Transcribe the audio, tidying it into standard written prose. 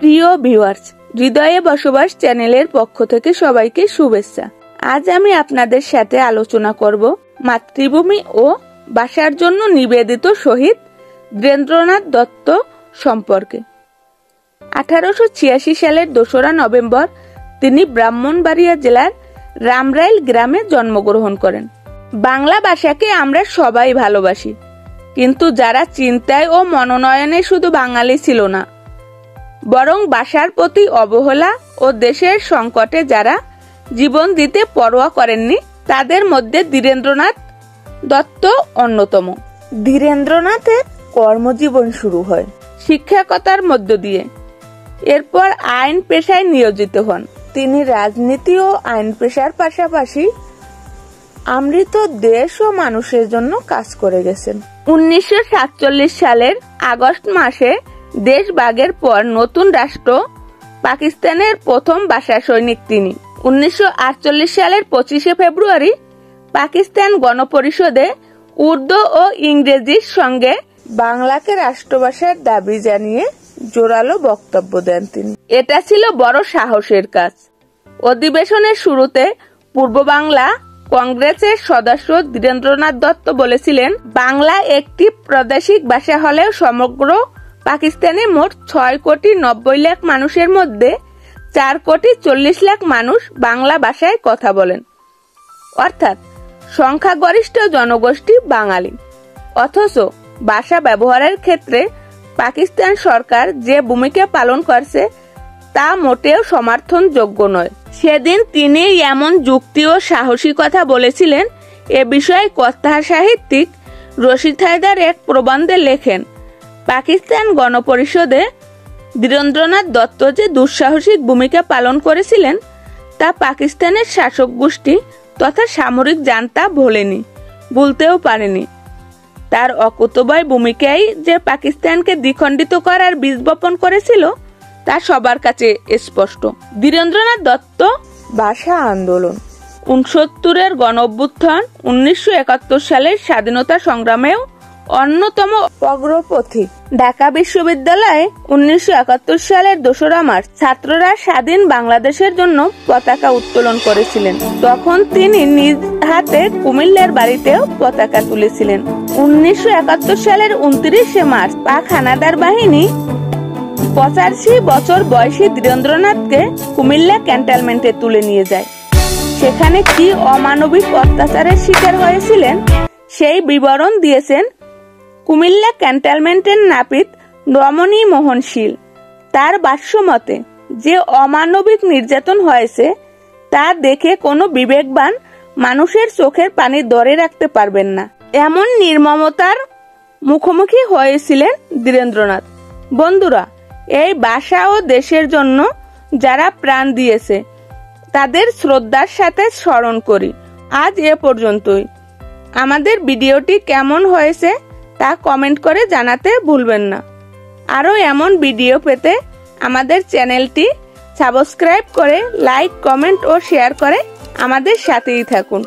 প্রিয় ভিউয়ার্স, হৃদয়ে বসবাস চ্যানেলের পক্ষ থেকে সবাইকে শুভেচ্ছা। আজ আমি আপনাদের সাথে আলোচনা করব মাতৃভূমি ও ভাষার জন্য নিবেদিত শহীদ ধীরেন্দ্রনাথ দত্ত সম্পর্কে। 1886 সালের 2রা নভেম্বর তিনি ব্রাহ্মণবাড়িয়া জেলার রামরাইল গ্রামে জন্মগ্রহণ করেন। বাংলা ভাষাকে আমরা সবাই ভালোবাসি, কিন্তু যারা চিন্তায় ও মনোনয়নে শুধু বাঙালি ছিল না, বরং ভাষার প্রতি অবহেলা ও দেশের সংকটে যারা জীবন দিতে পরোয়া করেননি, তাদের মধ্যে ধীরেন্দ্রনাথ দত্ত অন্যতম। ধীরেন্দ্রনাথের কর্মজীবন শুরু হয় শিক্ষকতার মধ্য দিয়ে। এরপর আইন পেশায় নিয়োজিত হন। তিনি রাজনীতি ও আইন পেশার পাশাপাশি আমৃত দেশ ও মানুষের জন্য কাজ করে গেছেন। 1947 সালের আগস্ট মাসে দেশ ভাগের পর নতুন রাষ্ট্র পাকিস্তানের প্রথম ভাষা সৈনিক তিনি। 1948 সালের 25 ফেব্রুয়ারি পাকিস্তান গণপরিষদে উর্দু ও ইংরেজির সঙ্গে বাংলাকে রাষ্ট্রভাষার দাবি জানিয়ে জোরালো বক্তব্য দেন তিনি। এটা ছিল বড় সাহসের কাজ। অধিবেশনের শুরুতে পূর্ব বাংলা কংগ্রেসের সদস্য ধীরেন্দ্রনাথ দত্ত বলেছিলেন, বাংলা একটি প্রাদেশিক ভাষা হলেও সমগ্র পাকিস্তানে মোট 6,90,00,000 মানুষের মধ্যে 4,40,00,000 মানুষ বাংলা ভাষায় কথা বলেন, অর্থাৎ সংখ্যাগরিষ্ঠ জনগোষ্ঠী বাঙালি। অথচ ভাষা ব্যবহারের ক্ষেত্রে পাকিস্তান সরকার যে ভূমিকা পালন করছে তা মোটেও সমর্থনযোগ্য নয়। সেদিন তিনি এমন যুক্তি ও সাহসী কথা বলেছিলেন, এ বিষয়ে কথা সাহিত্যিক রশিদ হায়দার এক প্রবন্ধে লেখেন, পাকিস্তান গণপরিষদে ধীরেন্দ্রনাথ দত্ত যে দুঃসাহসিক ভূমিকা পালন করেছিলেন তা পাকিস্তানের শাসক গোষ্ঠী তথা সামরিক জান্তা ভুলতেও পারেনি। তার অকুতোভয় ভূমিকাই যে পাকিস্তানকে দ্বিখণ্ডিত করার বীজ বপন করেছিল তা সবার কাছে স্পষ্ট। ধীরেন্দ্রনাথ দত্ত ভাষা আন্দোলন, 69-এর গণঅভ্যুত্থান, 1971 সালের স্বাধীনতা সংগ্রামেও অন্যতম অগ্রপথিক। ঢাকা বিশ্ববিদ্যালয়ে 1971 সালের 2রা মার্চ ছাত্ররা স্বাধীন বাংলাদেশের জন্য পতাকা উত্তোলন করেছিলেন। তখন তিনি নিজ হাতে কুমিল্লার বাড়িতেও পতাকা তুলেছিলেন। 1971 সালের 29 মার্চ পাক হানাদার বাহিনী 85 বছর বয়সী ধীরেন্দ্রনাথকে কুমিল্লা ক্যান্টনমেন্টে তুলে নিয়ে যায়। সেখানে কি অমানবিক অত্যাচারের শিকার হয়েছিলেন সেই বিবরণ দিয়েছেন কুমিল্লা ক্যান্টনমেন্টের নাপিত রমণী মোহন শীল। তার ভাষ্যমতে, যে অমানবিক নির্যাতন হয়েছে তা দেখে কোনো বিবেকবান মানুষের চোখের পানি ধরে রাখতে পারবেন না। এমন নির্মমতার মুখোমুখি হয়েছিলেন ধীরেন্দ্রনাথ। বন্ধুরা, এই ভাষা ও দেশের জন্য যারা প্রাণ দিয়েছে তাদের শ্রদ্ধার সাথে স্মরণ করি। আজ এ পর্যন্তই। আমাদের ভিডিওটি কেমন হয়েছে তা কমেন্ট করে জানাতে ভুলবেন না। আরও এমন ভিডিও পেতে আমাদের চ্যানেলটি সাবস্ক্রাইব করে লাইক, কমেন্ট ও শেয়ার করে আমাদের সাথেই থাকুন।